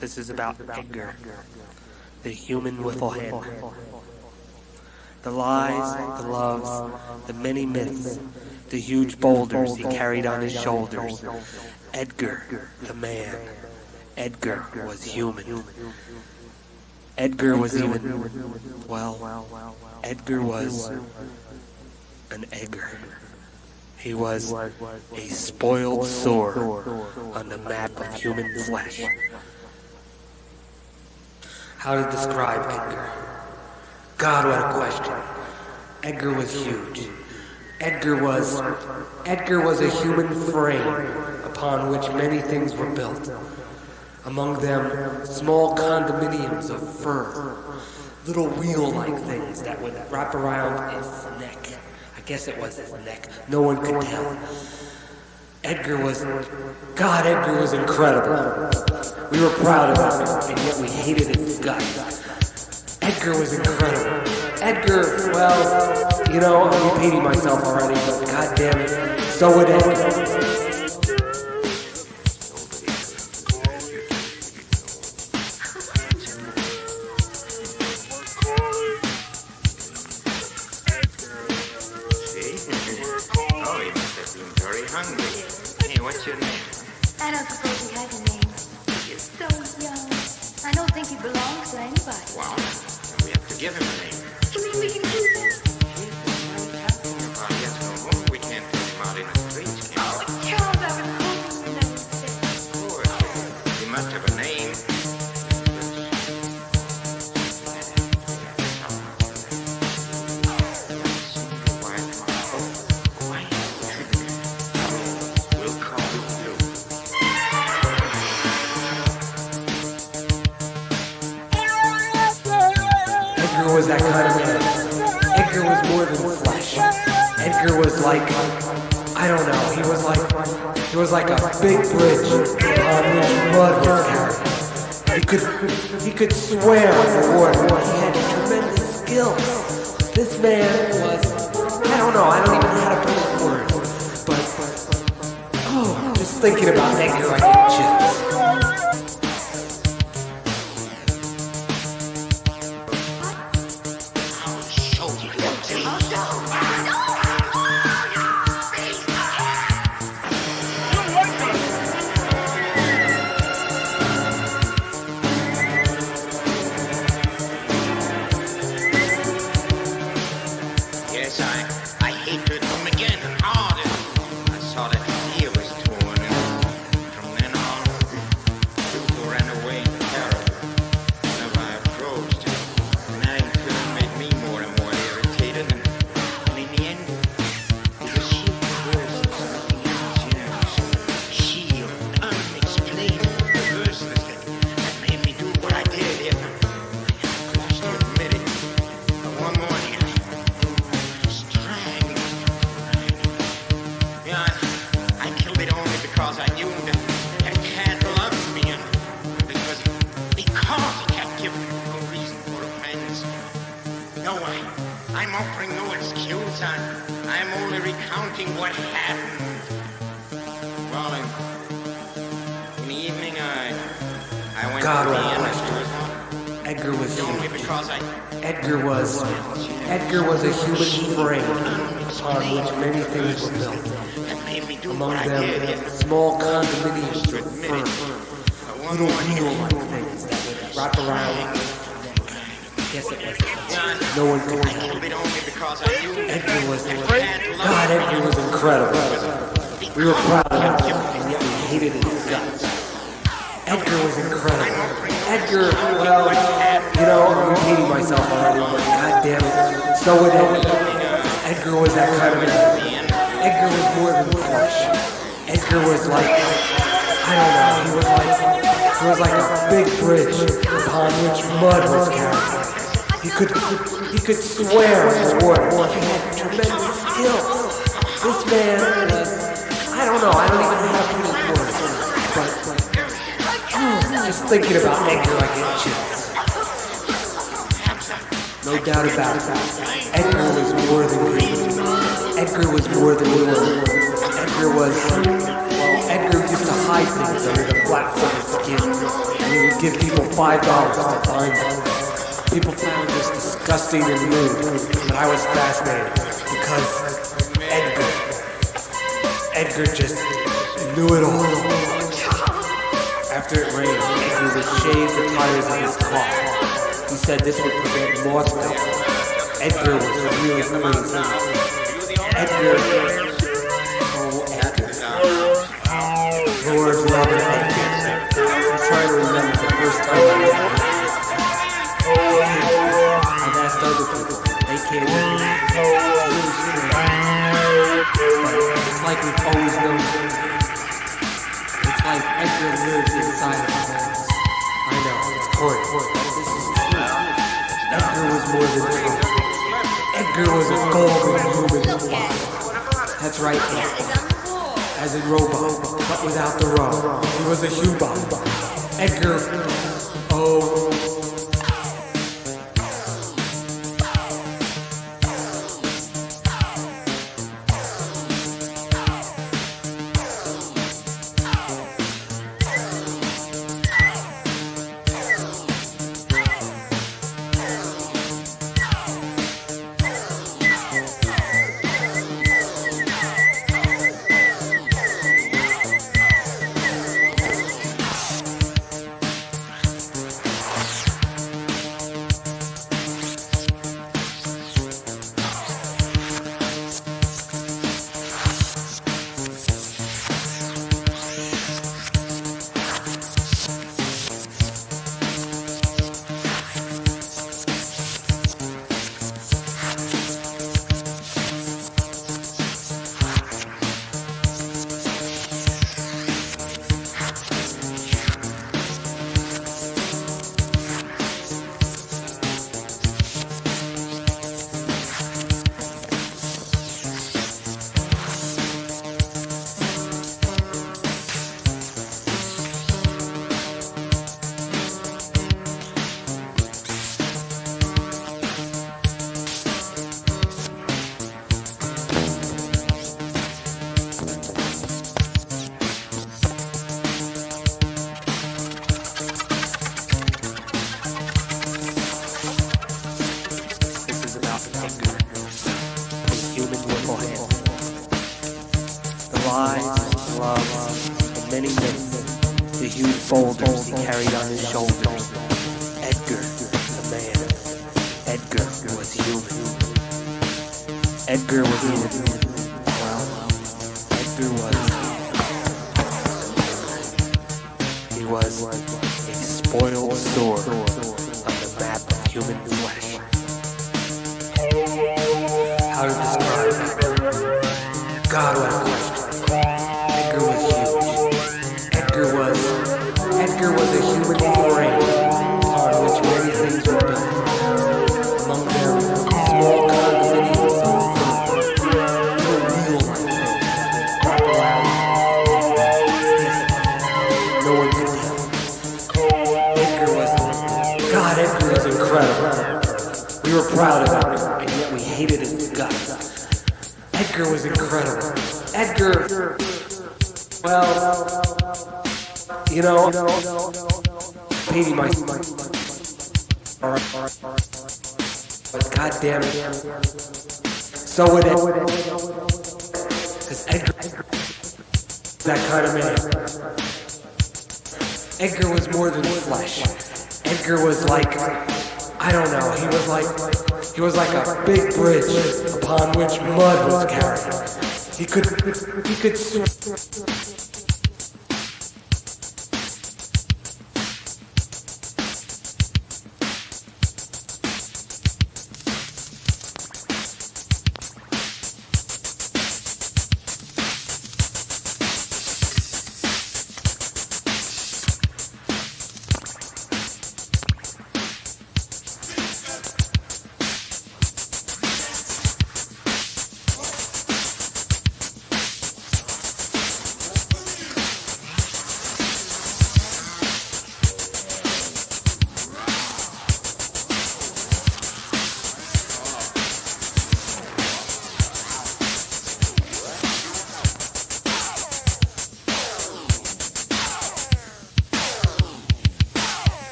This is about Edgar, the human with a head. The lies, the loves, the many myths, the huge boulders he carried on his shoulders. Edgar, the man. Edgar was human. Edgar was even, well, Edgar was an Edgar. He was a spoiled sore on the map of human flesh. How to describe Edgar? God, what a question. Edgar was huge. Edgar was a human frame upon which many things were built. Among them, small condominiums of fur, little wheel-like things that would wrap around his neck. I guess it was his neck. No one could tell. Edgar was incredible. We were proud of him, and yet we hated his guts. Edgar was incredible. Edgar, well, you know, I'm repeating myself already, but goddamn it, so would Edgar. What's your name? I don't suppose he has a name. He's so young. I don't think he belongs to anybody. Well, then we have to give him a name. You mean we can do that? He has no home. We can't put him out in the streets, can we? Oh, Charles, I was hoping you never said. Of course. He must have a name. Edgar was that kind of man. Edgar was more than flesh. Edgar was like, I don't know, he was like a big bridge on which mud was carried. He could swear on the word. He had tremendous skill. This man was, I don't even know how to put it in words. But, just thinking about Edgar, I get chills. I hate to him again harder. I saw that ear was torn, and from then on, Hugo ran away in terror. Whenever I approached him, nothing could have made me more and more irritated, and in the end, it was sheer perverseness, nothing else, you know. Sheer, unexplainable perverseness that made me do what I did. I have to admit it. But one morning, I killed it only because I knew that cat loved me, and because he can't give me no reason for offense. No, I'm offering no excuse. I'm only recounting what happened. Well, in the evening, I went God, to the inn as usual. Edgar was Only huge. because Edgar was a human frame upon which many things were built. Among them, small condominiums of fur, little wheel-like things that would wrap around. I guess it was. No one could tell. Edgar was incredible. We were proud of him, and yet we hated his guts. Edgar was incredible. Edgar, well, you know, I'm repeating myself already, but goddamn it, so would Edgar. Edgar was that kind of man. Edgar was more than flesh. Edgar was like, I don't know, he was like a big bridge upon which mud was carried. He could swear on the word. He had tremendous skill. This man was, I don't even know how to put it in words. But just thinking about Edgar, I get chills. No doubt about it. Edgar was more than green. Edgar was more than woman. Edgar used to hide hide things under the flaps of his skin, and he would give people $5 to find them. People found this disgusting and rude, but I was fascinated because Edgar just knew it all. After it rained, Edgar would shave the tires of his car. He said this would prevent moth life. Edgar was really crazy. Edgar. Lord love it. I'm trying to remember the first time I met him. I've asked other people. They can't remember. Really strange. It's like we've always known him. It's like Edgar lives inside of us. I know, it's corny. This is true. Edgar was more than Trump. Edgar was a golden human spy. That's right, as in robot, but without the raw. He was a Hubot. Edgar, oh. lies, loves, and many myths, the huge boulders he carried on his shoulders. Edgar, the man. Edgar was human. Edgar was human. Well, Edgar was a spoiled sword on the map of human flesh. How to describe it? God, what a question. Edgar was huge. Edgar was a human brain, on which many things were built. Among them, small condominiums of food, no real life things, proper no one could tell. Edgar was incredible. We were proud of him, and yet we hated his guts. Edgar was incredible. Edgar, well, you know, Petey might, but goddamn it, so would Edgar. Because Edgar, that kind of man. Edgar was more than flesh. Edgar was like, I don't know, he was like a big bridge upon which mud was carried. He could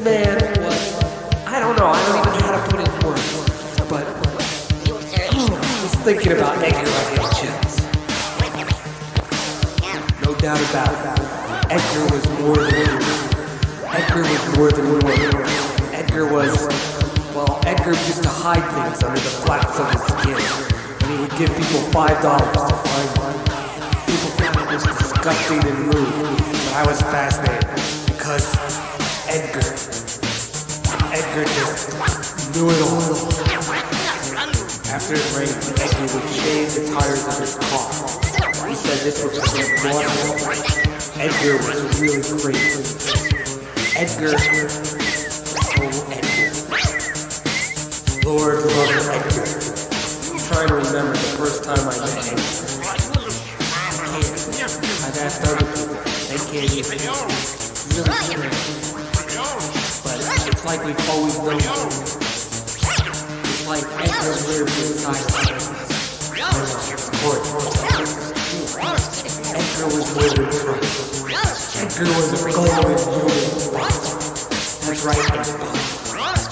man was, I don't know, I don't even know how to put it in words, but just thinking about Edgar, I get chills. No doubt about it. Edgar was more than Edgar was more than Edgar was, well, Edgar used to hide things under the flaps of his skin. And he would give people $5 to find one. People found it just disgusting and rude. But I was fascinated because Edgar just knew it all. After it rained, Edgar would change the tires of his car. He said this would prevent water. Edgar was really crazy. Edgar, oh Edgar. Lord love Edgar. I'm trying to remember the first time I met him. I've asked other people. They can't even. Really strange. But it's like we've always known him. It's like Edgar lived inside of us. Edgar was more than Christ. Edgar was a golden human. That's right, Edgar.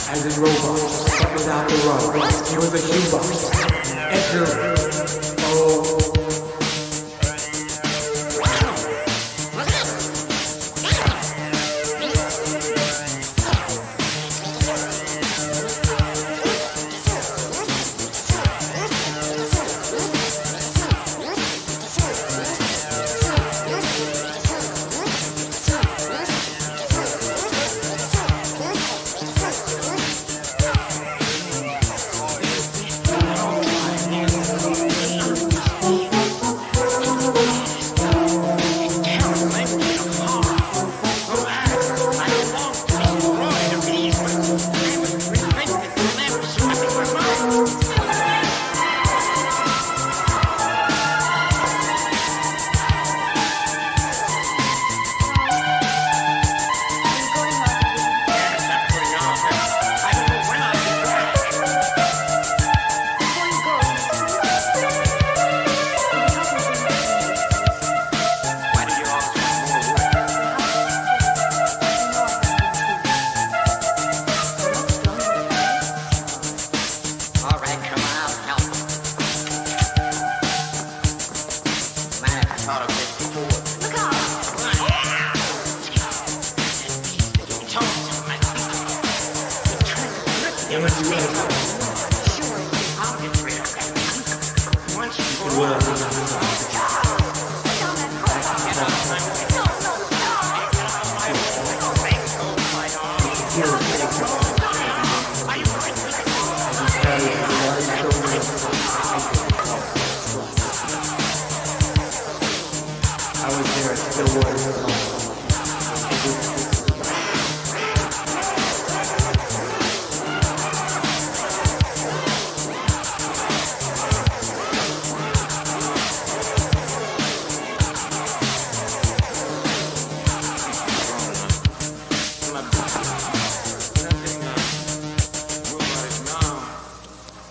As in Robot, but without the rug. He was a human. Edgar, oh.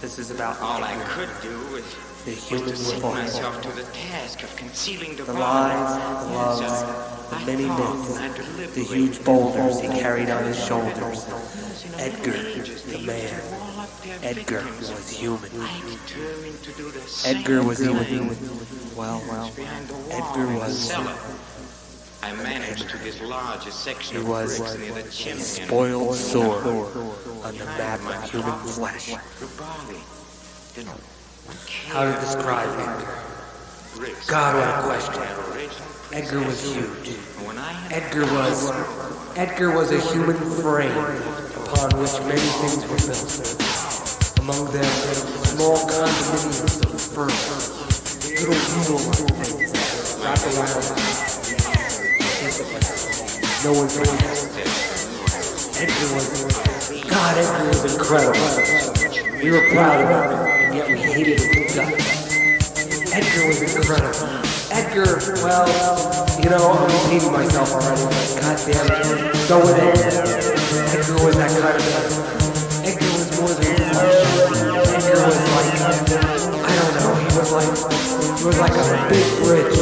This is about all I could do was the human set fall, myself to the task of concealing the lies, the loves, the many myths, the huge boulders he carried on his shoulders. Edgar, the man. Edgar was human. Edgar was even, well, Edgar was, I managed to dislodge a section of was bricks near the chimney. spoiled sore on the map of human flesh. How to describe Edgar? God, what a question. Edgar was huge. Edgar was a human frame upon which many things were built. Among them, small condominiums of fur, little needle-like things wrap around. No one's Edgar was incredible. We were proud of him, and yet we hated his guts. Edgar was incredible. Edgar, well, you know, I'm repeating myself already, but goddamn it, go with it. Edgar was that kind of guy. Edgar was more than Edgar was like, I don't know, he was like a big bridge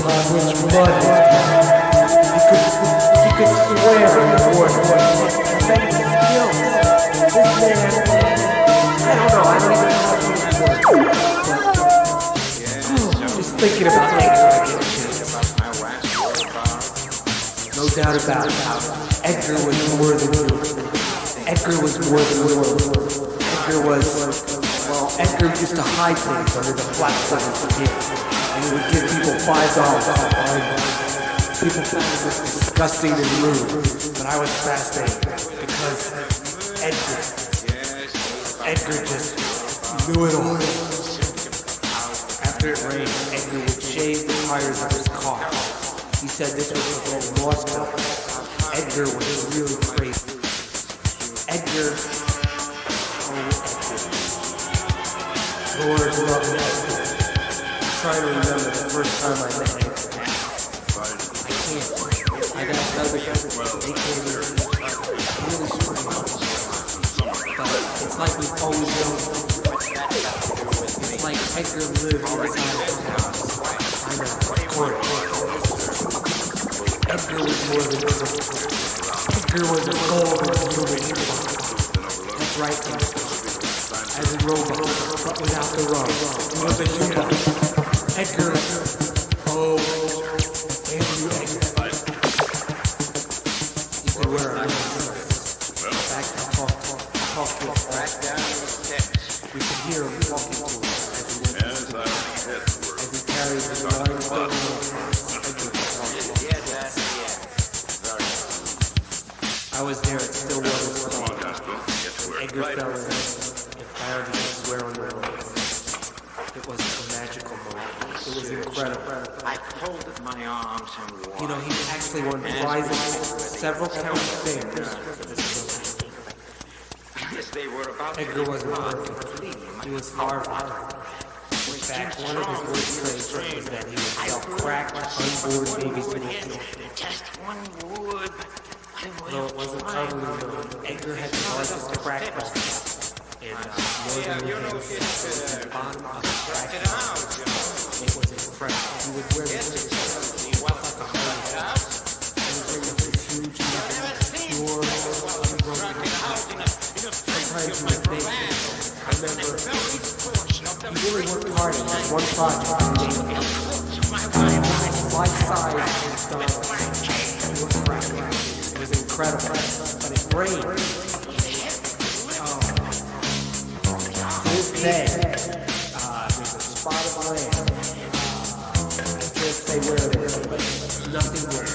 upon which mud was poured. He could swear in the word. Edgar was more than you. Edgar was more than you. Edgar was, well, Edgar used to hide things under the flaps of his skin. And he would give people $5 to find them. People thought it was disgusting and rude, but I was fascinated because Edgar just knew it all. After it rained, Edgar would shave the tires of his car. He said this was to prevent lost stuff. Edgar was really crazy. Edgar, oh Edgar. Lord love Edgar. I'm trying to remember the first time I met Edgar. I can't. I got another guy. They can't even. Really strange. But it's like we've always known. It's like Edgar lived inside his house. Kind of corner. Edgar was more than Edgar was a golden human. That's right. As a robot, but without the rug. He was a human. Edgar. Oh. Andrew Edgar. You see where I was. Back to talk to us. We could hear him talking to us as he carried his limestone I was there at Stillwater's Farm. Edgar fell in and fired his swear on the road. It was a magical moment. It was incredible. I folded my arms and walked. You know, he actually won prizes, several county fame for this film. As they were about Edgar wasn't perfect. He was far from perfect. In fact, one of his worst traits was that he would sell crack to unborn babies in the field. just one wood. Though it wasn't totally known, Edgar had the largest crack box in northern New Hampshire. At the bottom of the crack box. It was incredible. He would wear this like a honey hat. He would bring up this huge, pure, unbroken crack. Sometimes he would make it. I remember he really worked hard on this one project. Life-size pure crack. It was incredible, but it rained. To this day, there's a spot of land. I can't say where it is, but nothing will